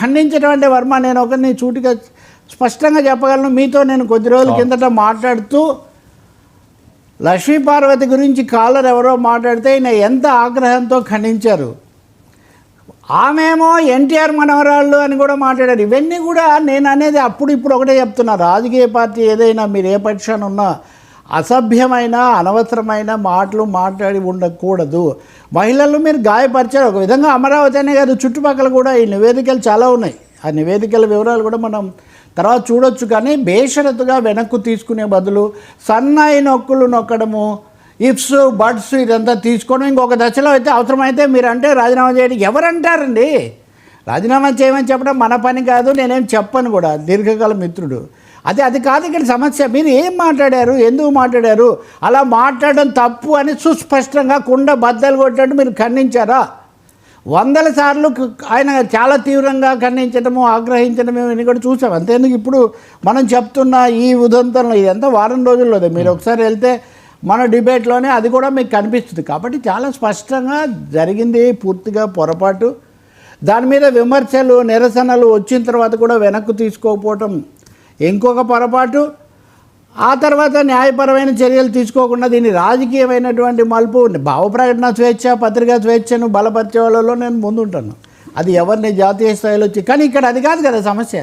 ఖండించడం అంటే వర్మ, నేను ఒకరిని సూటిగా స్పష్టంగా చెప్పగలను. మీతో నేను కొద్ది రోజుల కిందట మాట్లాడుతూ లక్ష్మీపార్వతి గురించి కాలర్ ఎవరో మాట్లాడితే ఈయన ఎంత ఆగ్రహంతో ఖండించారు. ఆమెమో ఎన్టీఆర్ మనవరాళ్ళు అని కూడా మాట్లాడారు. ఇవన్నీ కూడా నేను అనేది అప్పుడు ఇప్పుడు ఒకటే చెప్తున్నా, రాజకీయ పార్టీ ఏదైనా మీరు ఏ పక్షాన ఉన్నా అసభ్యమైన అనవసరమైన మాటలు మాట్లాడి ఉండకూడదు. మహిళలు మీరు గాయపరిచారు ఒక విధంగా. అమరావతి అనే కాదు, చుట్టుపక్కల కూడా ఈ నివేదికలు చాలా ఉన్నాయి. ఆ నివేదికల వివరాలు కూడా మనం తర్వాత చూడొచ్చు. కానీ బేషరతుగా వెనక్కు తీసుకునే బదులు సన్నాయి నొక్కులు నొక్కడము, ఇఫ్స్ బట్స్ ఇదంతా తీసుకోవడం, ఇంకొక దశలో అయితే అవసరమైతే మీరు అంటే రాజీనామా చేయడం ఎవరంటారండి? రాజీనామా చేయమని చెప్పడం మన పని కాదు, నేనేం చెప్పను కూడా, దీర్ఘకాల మిత్రుడు. అది కాదు ఇక్కడ సమస్య. మీరు ఏం మాట్లాడారు, ఎందుకు మాట్లాడారు, అలా మాట్లాడడం తప్పు అని సుస్పష్టంగా కుండ బద్దలు కొట్టినట్టు మీరు ఖండించారా? వందల సార్లు ఆయన చాలా తీవ్రంగా ఖండించడము, ఆగ్రహించడము ఇవన్నీ కూడా చూసాం. అంతేందుకు ఇప్పుడు మనం చెప్తున్న ఈ ఉదంతంలో ఇదంతా వారం రోజుల్లోదే. మీరు ఒకసారి వెళ్తే మన డిబేట్లోనే అది కూడా మీకు కనిపిస్తుంది. కాబట్టి చాలా స్పష్టంగా జరిగింది పూర్తిగా పొరపాటు. దాని మీద విమర్శలు నిరసనలు వచ్చిన తర్వాత కూడా వెనక్కు తీసుకోకపోవటం ఇంకొక పొరపాటు. ఆ తర్వాత న్యాయపరమైన చర్యలు తీసుకోకుండా దీన్ని రాజకీయమైనటువంటి మలుపు, భావ ప్రకటన స్వేచ్ఛ, పత్రికా స్వేచ్ఛను బలపరిచే వాళ్ళలో నేను ముందుంటాను. అది ఎవరిని జాతీయ స్థాయిలో కానీ ఇక్కడ అది కాదు కదా సమస్య.